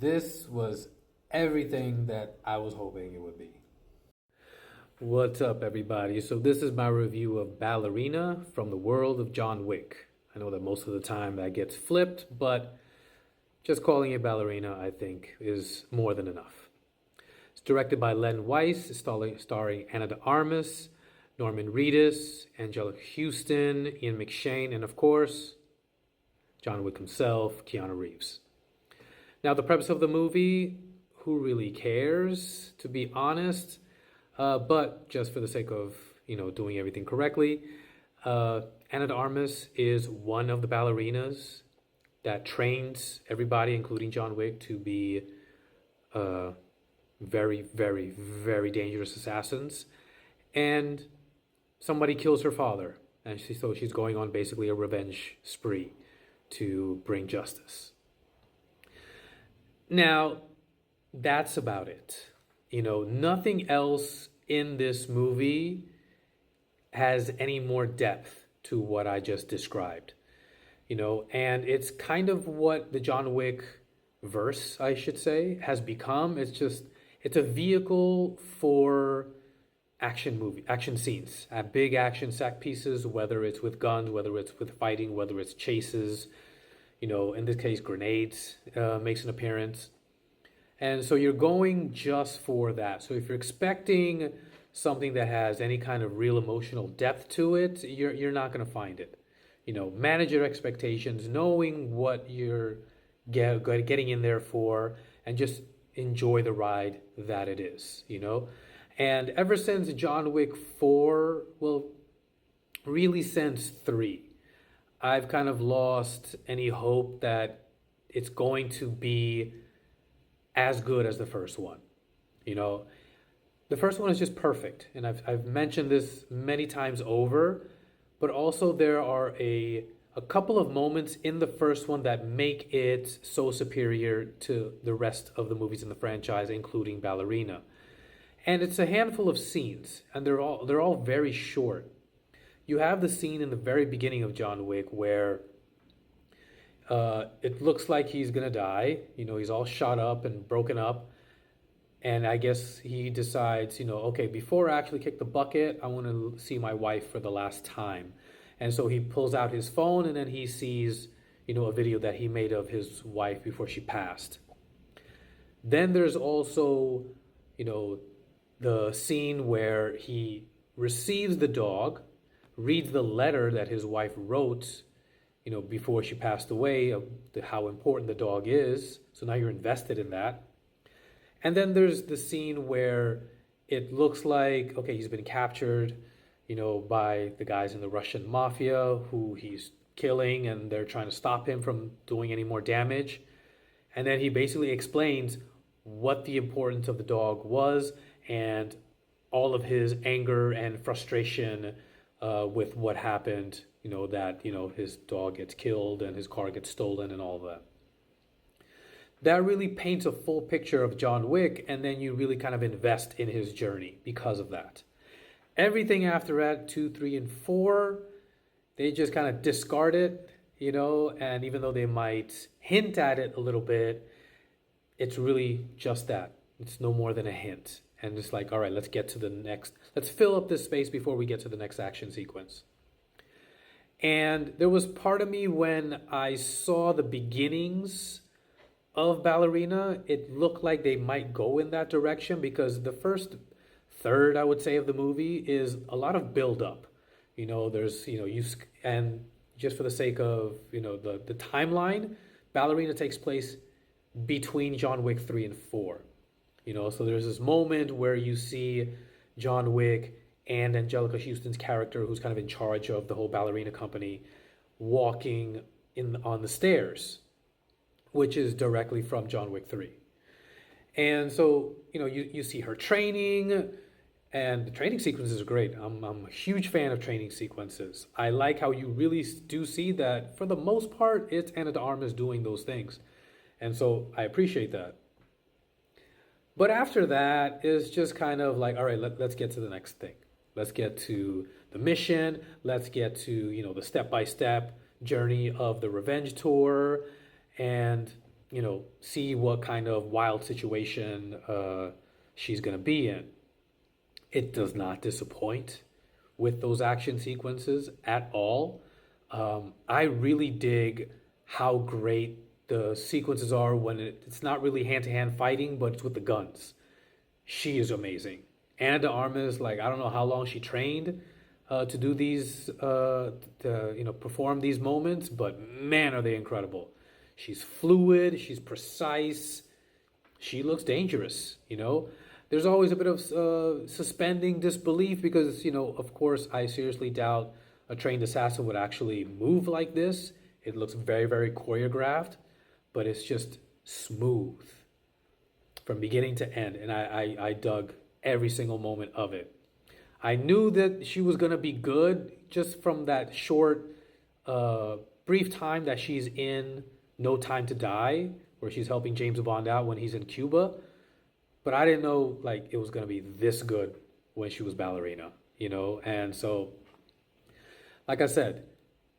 This was everything that I was hoping it would be. What's up, everybody? So, this is my review of Ballerina from the world of John Wick. I know that most of the time that gets flipped, but just calling it Ballerina, I think, is more than enough. It's directed by Len Weiss, starring Ana de Armas, Norman Reedus, Angelica Houston, Ian McShane, and of course, John Wick himself, Keanu Reeves. Now, the premise of the movie, who really cares, to be honest? But just for the sake of, doing everything correctly, Ana de Armas is one of the ballerinas that trains everybody, including John Wick, to be very, very, very dangerous assassins. And somebody kills her father, and so she's going on basically a revenge spree to bring justice. Now, that's about it. Nothing else in this movie has any more depth to what I just described. And it's kind of what the John Wick verse, I should say, has become. It's a vehicle for action scenes, big action set pieces, whether it's with guns, whether it's with fighting, whether it's chases, in this case, grenades makes an appearance. And so you're going just for that. So if you're expecting something that has any kind of real emotional depth to it, you're not going to find it. Manage your expectations, knowing what you're getting in there for, and just enjoy the ride that it is, And ever since John Wick 4, well, really since 3, I've kind of lost any hope that it's going to be as good as the first one. The first one is just perfect, and I've mentioned this many times over, but also there are a couple of moments in the first one that make it so superior to the rest of the movies in the franchise, including Ballerina. And it's a handful of scenes, and they're all very short. You have the scene in the very beginning of John Wick where it looks like he's gonna die. He's all shot up and broken up. And I guess he decides, okay, before I actually kick the bucket, I want to see my wife for the last time. And so he pulls out his phone and then he sees, a video that he made of his wife before she passed. Then there's also, the scene where he receives the dog, reads the letter that his wife wrote, before she passed away, of how important the dog is. So now you're invested in that. And then there's the scene where it looks like, okay, he's been captured, by the guys in the Russian mafia who he's killing, and they're trying to stop him from doing any more damage. And then he basically explains what the importance of the dog was and all of his anger and frustration with what happened, that, his dog gets killed and his car gets stolen and all of that. That really paints a full picture of John Wick, and then you really kind of invest in his journey because of that. Everything after that, 2, 3, and 4, they just kind of discard it, and even though they might hint at it a little bit, it's really just that. It's no more than a hint. And it's like, all right, let's fill up this space before we get to the next action sequence. And there was part of me when I saw the beginnings of Ballerina, it looked like they might go in that direction because the first third, I would say, of the movie is a lot of build up. There's, and just for the sake of, the timeline, Ballerina takes place between John Wick 3 and 4. So there's this moment where you see John Wick and Angelica Houston's character, who's kind of in charge of the whole Ballerina company, walking on the stairs, which is directly from John Wick 3. And so, you see her training, and the training sequences are great. I'm a huge fan of training sequences. I like how you really do see that, for the most part, it's Ana de Armas doing those things. And so I appreciate that. But after that, it's just kind of like, all right, let's get to the next thing. Let's get to the mission. Let's get to, the step-by-step journey of the revenge tour. And, see what kind of wild situation she's going to be in. It does not disappoint with those action sequences at all. I really dig how great the sequences are when it's not really hand to hand fighting, but it's with the guns. She is amazing. Anna de Armas, like I don't know how long she trained to do these, perform these moments, but man, are they incredible. She's fluid, she's precise, she looks dangerous. There's always a bit of suspending disbelief because, of course, I seriously doubt a trained assassin would actually move like this. It looks very, very choreographed, but it's just smooth from beginning to end. And I dug every single moment of it. I knew that she was going to be good just from that short, brief time that she's in No Time to Die, where she's helping James Bond out when he's in Cuba. But I didn't know like it was going to be this good when she was Ballerina. And so, like I said,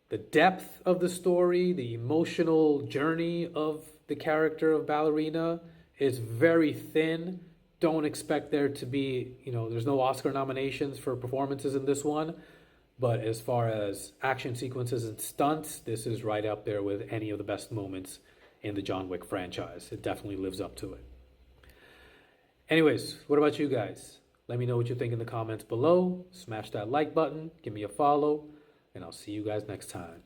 the depth of the story, the emotional journey of the character of Ballerina is very thin. Don't expect there to be, there's no Oscar nominations for performances in this one. But as far as action sequences and stunts, this is right up there with any of the best moments in the John Wick franchise. It definitely lives up to it. Anyways, what about you guys? Let me know what you think in the comments below. Smash that like button, give me a follow, and I'll see you guys next time.